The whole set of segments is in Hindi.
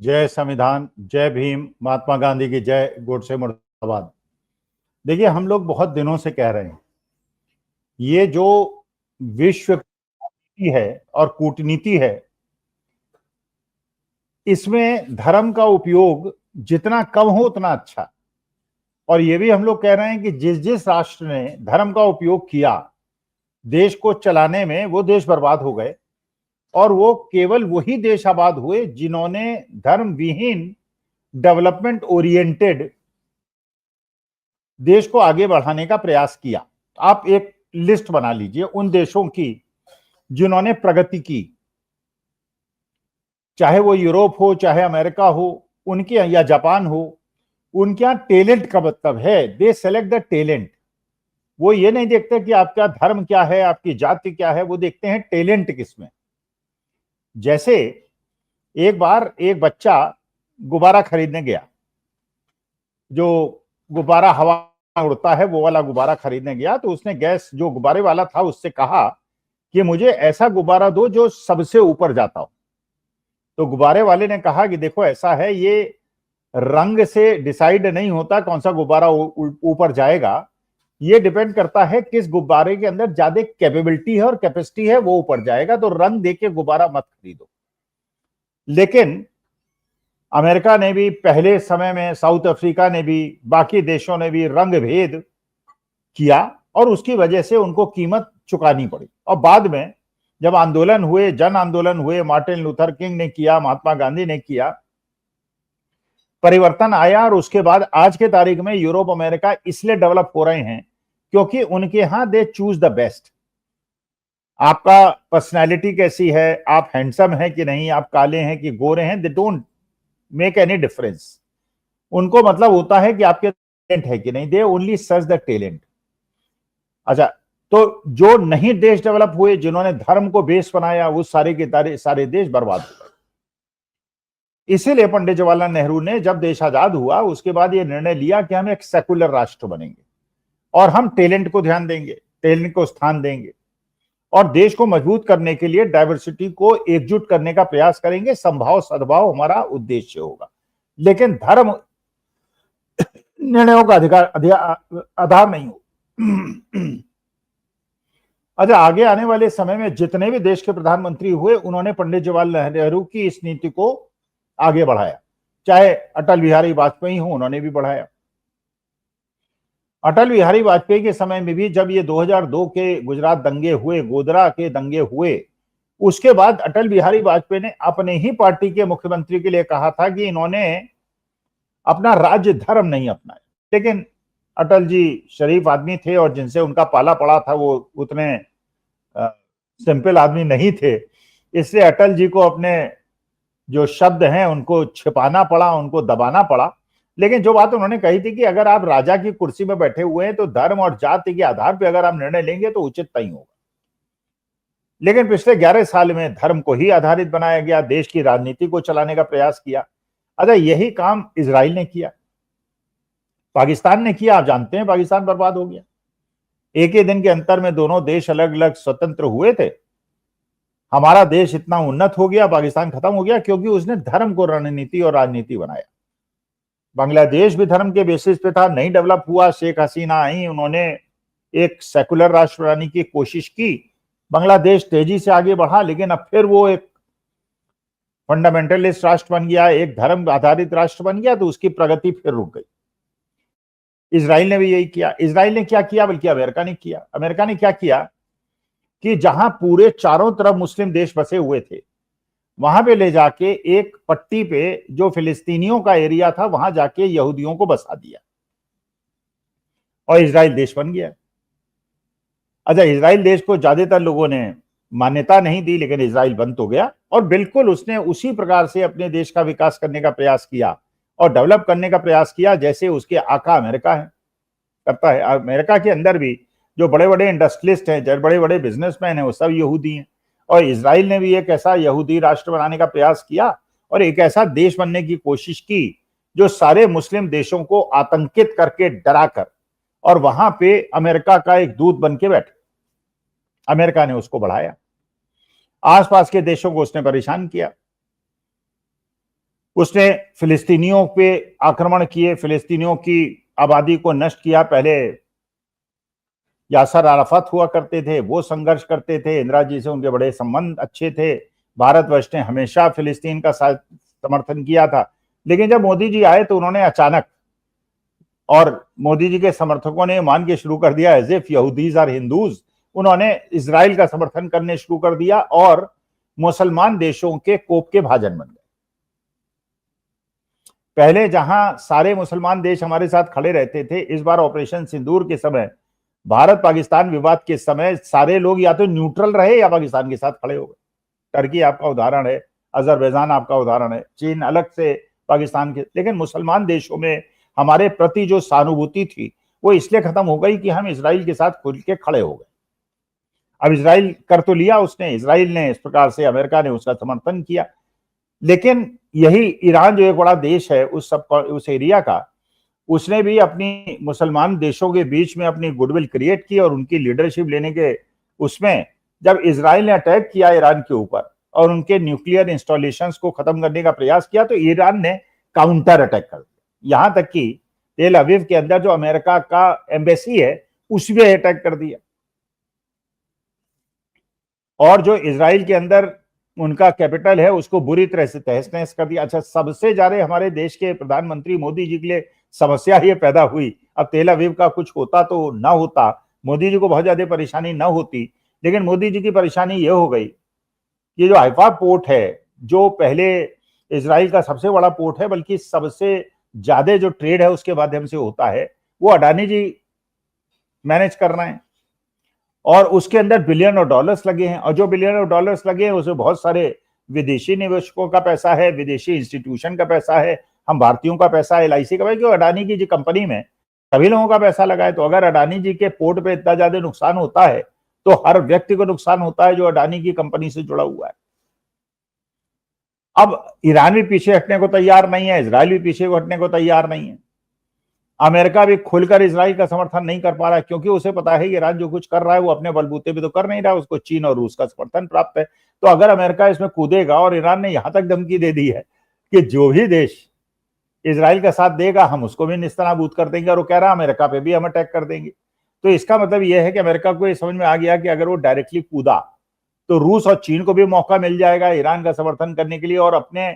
जय संविधान, जय भीम, महात्मा गांधी की जय, गोडसे मुर्दाबाद। देखिए, हम लोग बहुत दिनों से कह रहे हैं ये जो विश्व नीति है और कूटनीति है, इसमें धर्म का उपयोग जितना कम हो उतना अच्छा। और ये भी हम लोग कह रहे हैं कि जिस जिस राष्ट्र ने धर्म का उपयोग किया देश को चलाने में, वो देश बर्बाद हो गए। और वो केवल वही देश आबाद हुए जिन्होंने धर्म विहीन डेवलपमेंट ओरिएंटेड देश को आगे बढ़ाने का प्रयास किया। आप एक लिस्ट बना लीजिए उन देशों की जिन्होंने प्रगति की, चाहे वो यूरोप हो, चाहे अमेरिका हो, उनके या जापान हो। उनके यहाँ टैलेंट का मतलब है, दे सेलेक्ट द टैलेंट। वो ये नहीं देखते कि आपका धर्म क्या है, आपकी जाति क्या है, वो देखते हैं टैलेंट किसमें। जैसे एक बार एक बच्चा गुब्बारा खरीदने गया, जो गुब्बारा हवा उड़ता है वो वाला गुब्बारा खरीदने गया, तो उसने गैस जो गुब्बारे वाला था उससे कहा कि मुझे ऐसा गुब्बारा दो जो सबसे ऊपर जाता हो। तो गुब्बारे वाले ने कहा कि देखो ऐसा है, ये रंग से डिसाइड नहीं होता कौन सा गुब्बारा ऊपर जाएगा, ये डिपेंड करता है किस गुब्बारे के अंदर ज्यादा कैपेबिलिटी है और कैपेसिटी है, वो ऊपर जाएगा। तो रंग देके गुब्बारा मत खरीदो। लेकिन अमेरिका ने भी पहले समय में, साउथ अफ्रीका ने भी, बाकी देशों ने भी रंग भेद किया और उसकी वजह से उनको कीमत चुकानी पड़ी। और बाद में जब आंदोलन हुए, जन आंदोलन हुए, मार्टिन लूथर किंग ने किया, महात्मा गांधी ने किया, परिवर्तन आया। और उसके बाद आज के तारीख में यूरोप अमेरिका इसलिए डेवलप हो रहे हैं क्योंकि उनके यहां दे चूज द बेस्ट। आपका पर्सनैलिटी कैसी है, आप हैंडसम है कि नहीं, आप काले हैं कि गोरे हैं, they don't make any difference. उनको मतलब होता है कि आपके टैलेंट है कि नहीं, they only search the talent. अच्छा, तो जो नहीं देश डेवलप हुए, जिन्होंने धर्म को बेस बनाया, वो सारे के सारे देश बर्बाद हो गए। इसीलिए पंडित जवाहरलाल नेहरू ने जब देश आजाद हुआ उसके बाद ये निर्णय लिया कि हम एक सेकुलर राष्ट्र बनेंगे और हम टैलेंट को ध्यान देंगे, टैलेंट को स्थान देंगे और देश को मजबूत करने के लिए डाइवर्सिटी को एकजुट करने का प्रयास करेंगे। संभाव सद्भाव हमारा उद्देश्य होगा, लेकिन धर्म निर्णयों का आधार नहीं हो। अच्छा, आगे आने वाले समय में जितने भी देश के प्रधानमंत्री हुए, उन्होंने पंडित जवाहरलाल नेहरू की इस नीति को आगे बढ़ाया। चाहे अटल बिहारी वाजपेयी हो, उन्होंने भी बढ़ाया। अटल बिहारी वाजपेयी के समय में भी जब ये 2002 के गुजरात दंगे हुए, गोधरा के दंगे हुए, उसके बाद अटल बिहारी वाजपेयी ने अपने ही पार्टी के मुख्यमंत्री के लिए कहा था कि इन्होंने अपना राज्य धर्म नहीं अपनाया। लेकिन अटल जी शरीफ आदमी थे और जिनसे उनका पाला पड़ा था वो उतने सिंपल आदमी नहीं थे, इसलिए अटल जी को अपने जो शब्द हैं उनको छिपाना पड़ा, उनको दबाना पड़ा। लेकिन जो बात उन्होंने कही थी कि अगर आप राजा की कुर्सी में बैठे हुए हैं तो धर्म और जाति के आधार पर अगर आप निर्णय लेंगे तो उचित नहीं होगा। लेकिन पिछले 11 साल में धर्म को ही आधारित बनाया गया, देश की राजनीति को चलाने का प्रयास किया। अच्छा, यही काम इजराइल ने किया, पाकिस्तान ने किया। आप जानते हैं पाकिस्तान बर्बाद हो गया। एक ही दिन के अंतर में दोनों देश अलग अलग स्वतंत्र हुए थे। हमारा देश इतना उन्नत हो गया, पाकिस्तान खत्म हो गया क्योंकि उसने धर्म को रणनीति और राजनीति बनाया। बांग्लादेश भी धर्म के बेसिस पे था, नहीं डेवलप हुआ। शेख हसीना आई, उन्होंने एक सेकुलर राष्ट्र बनाने की कोशिश की, बांग्लादेश तेजी से आगे बढ़ा। लेकिन अब फिर वो एक फंडामेंटलिस्ट राष्ट्र बन गया, एक धर्म आधारित राष्ट्र बन गया, तो उसकी प्रगति फिर रुक गई। इजराइल ने भी यही किया। इजराइल ने क्या किया, बल्कि अमेरिका ने किया। अमेरिका ने क्या किया कि जहां पूरे चारों तरफ मुस्लिम देश बसे हुए थे, वहां पे ले जाके एक पट्टी पे जो फिलिस्तीनियों का एरिया था, वहां जाके यहूदियों को बसा दिया और इजराइल देश बन गया। अच्छा, इजराइल देश को ज्यादातर लोगों ने मान्यता नहीं दी, लेकिन इजराइल बन तो गया और बिल्कुल उसने उसी प्रकार से अपने देश का विकास करने का प्रयास किया और डेवलप करने का प्रयास किया जैसे उसके आका अमेरिका है करता है। अमेरिका के अंदर भी जो बड़े बड़े इंडस्ट्रियलिस्ट हैं, जो बड़े बड़े बिजनेसमैन हैं, वो सब यहूदी हैं। और इजराइल ने भी एक ऐसा यहूदी राष्ट्र बनाने का प्रयास किया और एक ऐसा देश बनने की कोशिश की जो सारे मुस्लिम देशों को आतंकित करके, डरा कर, और वहां पे अमेरिका का एक दूत बन के बैठे। अमेरिका ने उसको बढ़ाया, आसपास के देशों को उसने परेशान किया। उसने फिलिस्तीनियों पे आक्रमण किए, फिलिस्तीनियों की आबादी को नष्ट किया। पहले यासर अराफात हुआ करते थे, वो संघर्ष करते थे, इंदिरा जी से उनके बड़े संबंध अच्छे थे। भारतवर्ष ने हमेशा फिलिस्तीन का समर्थन किया था। लेकिन जब मोदी जी आए तो उन्होंने अचानक, और मोदी जी के समर्थकों ने मान के शुरू कर दिया एज इफ यहूदीज आर हिंदूज, उन्होंने इजराइल का समर्थन करने शुरू कर दिया और मुसलमान देशों के कोप के भाजन बन गए। पहले जहां सारे मुसलमान देश हमारे साथ खड़े रहते थे, इस बार ऑपरेशन सिंदूर के समय, भारत पाकिस्तान विवाद के समय सारे लोग या तो न्यूट्रल रहे या पाकिस्तान के साथ खड़े हो गए। टर्की आपका उदाहरण है, अजरबैजान आपका उदाहरण है, चीन अलग से पाकिस्तान के। लेकिन मुसलमान देशों में हमारे प्रति जो सहानुभूति थी वो इसलिए खत्म हो गई कि हम इसराइल के साथ खुल के खड़े हो गए। अब इसराइल कर तो लिया उसने, इसराइल ने इस प्रकार से, अमेरिका ने उसका समर्थन किया। लेकिन यही ईरान जो एक बड़ा देश है उस एरिया का, उसने भी अपनी मुसलमान देशों के बीच में अपनी गुडविल क्रिएट की और उनकी लीडरशिप लेने के उसमें जब इसराइल ने अटैक किया ईरान के ऊपर और उनके न्यूक्लियर इंस्टॉलेशंस को खत्म करने का प्रयास किया, तो ईरान ने काउंटर अटैक कर दिया। यहां तक कि तेल अवीव के अंदर जो अमेरिका का एम्बेसी है उस पर अटैक कर दिया, और जो इसराइल के अंदर उनका कैपिटल है उसको बुरी तरह से तहस नहस कर दिया। अच्छा, सबसे ज्यादा हमारे देश के प्रधानमंत्री मोदी जी के लिए समस्या ये पैदा हुई, अब तेल अवीव का कुछ होता तो ना होता, मोदी जी को बहुत ज्यादा परेशानी ना होती, लेकिन मोदी जी की परेशानी ये हो गई कि जो हाइफा पोर्ट है, जो पहले इसराइल का सबसे बड़ा पोर्ट है, बल्कि सबसे ज्यादा जो ट्रेड है उसके माध्यम से होता है, वो अडानी जी मैनेज कर रहे हैं। और उसके अंदर बिलियन ऑफ डॉलर्स लगे हैं, और जो बिलियन ऑफ डॉलर्स लगे हैं उसमें बहुत सारे विदेशी निवेशकों का पैसा है, विदेशी इंस्टीट्यूशन का पैसा है, हम भारतीयों का पैसा है, LIC का, क्योंकि अडानी की जी कंपनी में सभी लोगों का पैसा लगा है। तो अगर अडानी जी के पोर्ट पे इतना ज्यादा नुकसान होता है तो हर व्यक्ति को नुकसान होता है जो अडानी की कंपनी से जुड़ा हुआ है। अब ईरान भी पीछे हटने को तैयार नहीं है, इसराइल भी पीछे हटने को तैयार नहीं है, अमेरिका भी खुलकर इसराइल का समर्थन नहीं कर पा रहा है, क्योंकि उसे पता है कि ईरान जो कुछ कर रहा है वो अपने बलबूते पे तो कर नहीं रहा, उसको चीन और रूस का समर्थन प्राप्त है। तो अगर अमेरिका इसमें कूदेगा, और ईरान ने यहां तक धमकी दे दी है कि जो भी देश इसराइल का साथ देगा हम उसको भी निस्तनाबूद कर देंगे, और वो कह रहा है अमेरिका पे भी हम अटैक कर देंगे। तो इसका मतलब यह है कि अमेरिका को ये समझ में आ गया कि अगर वो डायरेक्टली कूदा तो रूस और चीन को भी मौका मिल जाएगा ईरान का समर्थन करने के लिए, और अपने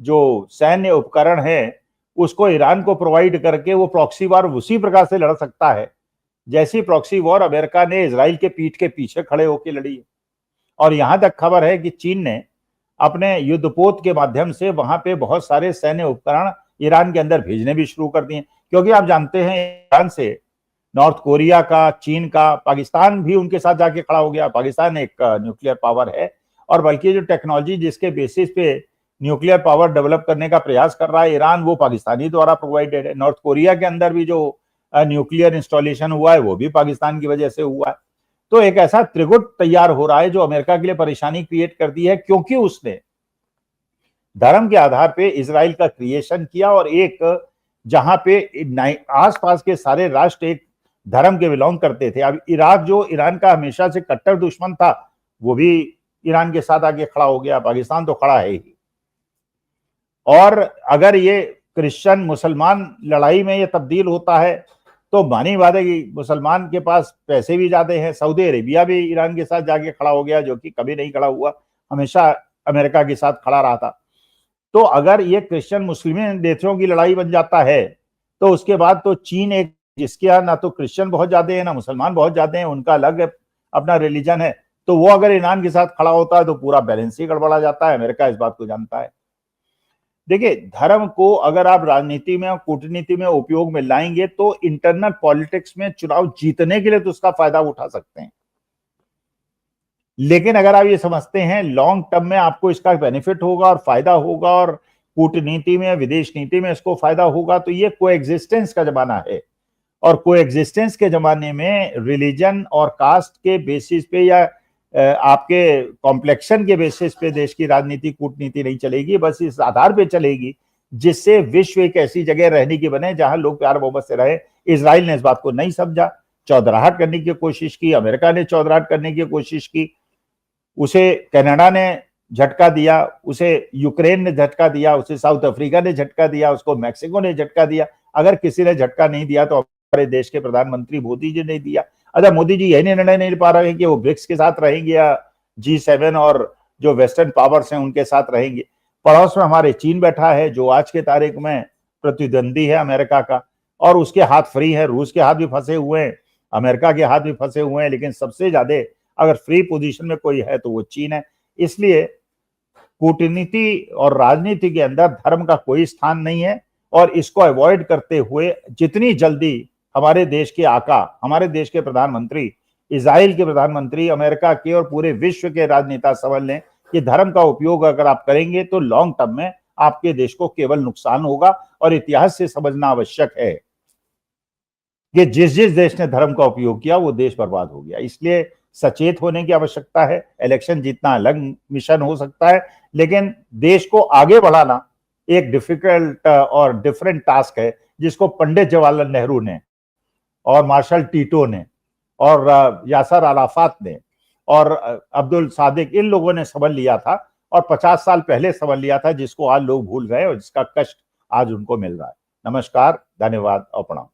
जो सैन्य उपकरण है उसको ईरान को प्रोवाइड करके वो प्रॉक्सी वॉर उसी प्रकार से लड़ सकता है जैसी प्रॉक्सी वॉर अमेरिका ने इसराइल के पीठ के पीछे खड़े होकर लड़ी है। और यहां तक खबर है कि चीन ने अपने युद्धपोत के माध्यम से वहां पे बहुत सारे सैन्य उपकरण ईरान के अंदर भेजने भी शुरू कर दिए, क्योंकि आप जानते हैं ईरान से नॉर्थ कोरिया का, चीन का, पाकिस्तान भी उनके साथ जाके खड़ा हो गया। पाकिस्तान एक न्यूक्लियर पावर है, और बल्कि जो टेक्नोलॉजी जिसके बेसिस पे न्यूक्लियर पावर डेवलप करने का प्रयास कर रहा है ईरान, वो पाकिस्तानी द्वारा प्रोवाइडेड है। नॉर्थ कोरिया के अंदर भी जो न्यूक्लियर इंस्टॉलेशन हुआ है वो भी पाकिस्तान की वजह से हुआ है। तो एक ऐसा त्रिगुट तैयार हो रहा है जो अमेरिका के लिए परेशानी क्रिएट कर दी है, क्योंकि उसने धर्म के आधार पे इसराइल का क्रिएशन किया, और एक जहां पे आसपास के सारे राष्ट्र एक धर्म के बिलोंग करते थे। अब इराक जो ईरान का हमेशा से कट्टर दुश्मन था वो भी ईरान के साथ आके खड़ा हो गया, पाकिस्तान तो खड़ा है ही। और अगर ये क्रिश्चियन मुसलमान लड़ाई में ये तब्दील होता है तो मानी बात है कि मुसलमान के पास पैसे भी ज्यादा हैं। सऊदी अरेबिया भी ईरान के साथ जाके खड़ा हो गया, जो कि कभी नहीं खड़ा हुआ, हमेशा अमेरिका के साथ खड़ा रहा था। तो अगर ये क्रिश्चियन मुस्लिम देशों की लड़ाई बन जाता है तो उसके बाद तो चीन एक, जिसके यहाँ ना तो क्रिश्चियन बहुत ज्यादा है ना मुसलमान बहुत ज्यादा है, उनका अलग अपना रिलीजन है, तो वो अगर ईरान के साथ खड़ा होता है तो पूरा बैलेंस ही गड़बड़ा जाता है। अमेरिका इस बात को जानता है। देखिए, धर्म को अगर आप राजनीति में और कूटनीति में उपयोग में लाएंगे तो इंटरनल पॉलिटिक्स में चुनाव जीतने के लिए तो उसका फायदा उठा सकते हैं, लेकिन अगर आप ये समझते हैं लॉन्ग टर्म में आपको इसका बेनिफिट होगा और फायदा होगा और कूटनीति में, विदेश नीति में इसको फायदा होगा, तो ये कोएग्जिस्टेंस का जमाना है। और कोएग्जिस्टेंस के जमाने में रिलीजन और कास्ट के बेसिस पे या आपके कॉम्प्लेक्शन के बेसिस पे देश की राजनीति कूटनीति नहीं चलेगी, बस इस आधार पे चलेगी जिससे विश्व एक ऐसी जगह रहने की बने जहां लोग प्यार मोहब्बत से रहे। इजराइल ने इस बात को नहीं समझा, चौधराहट करने की कोशिश की, अमेरिका ने चौधराहट करने की कोशिश की, उसे कनाडा ने झटका दिया, उसे यूक्रेन ने झटका दिया, उसे साउथ अफ्रीका ने झटका दिया, उसको मैक्सिको ने झटका दिया। अगर किसी ने झटका नहीं दिया तो हमारे देश के प्रधानमंत्री मोदी जी ने दिया। अच्छा, मोदी जी यही निर्णय नहीं ले पा रहे हैं कि वो ब्रिक्स के साथ रहेंगे या G7 और जो वेस्टर्न पावर्स हैं उनके साथ रहेंगे। पड़ोस में हमारे चीन बैठा है, जो आज के तारीख में प्रतिद्वंदी है अमेरिका का, और उसके हाथ फ्री है। रूस के हाथ भी फंसे हुए हैं, अमेरिका के हाथ भी फंसे हुए हैं, लेकिन सबसे ज्यादा अगर फ्री पोजीशन में कोई है तो वो चीन है। इसलिए कूटनीति और राजनीति के अंदर धर्म का कोई स्थान नहीं है, और इसको अवॉइड करते हुए जितनी जल्दी हमारे देश के आका, हमारे देश के प्रधानमंत्री, इजराइल के प्रधानमंत्री, अमेरिका के और पूरे विश्व के राजनेता समझ लें कि धर्म का उपयोग अगर आप करेंगे तो लॉन्ग टर्म में आपके देश को केवल नुकसान होगा। और इतिहास से समझना आवश्यक है कि जिस जिस देश ने धर्म का उपयोग किया वो देश बर्बाद हो गया। इसलिए सचेत होने की आवश्यकता है। इलेक्शन जीतना अलग मिशन हो सकता है, लेकिन देश को आगे बढ़ाना एक डिफिकल्ट और डिफरेंट टास्क है, जिसको पंडित जवाहरलाल नेहरू ने और मार्शल टीटो ने और यासर अराफात ने और अब्दुल सादिक, इन लोगों ने समझ लिया था, और 50 साल पहले समझ लिया था, जिसको आज लोग भूल गए और जिसका कष्ट आज उनको मिल रहा है। नमस्कार, धन्यवाद और प्रणाम।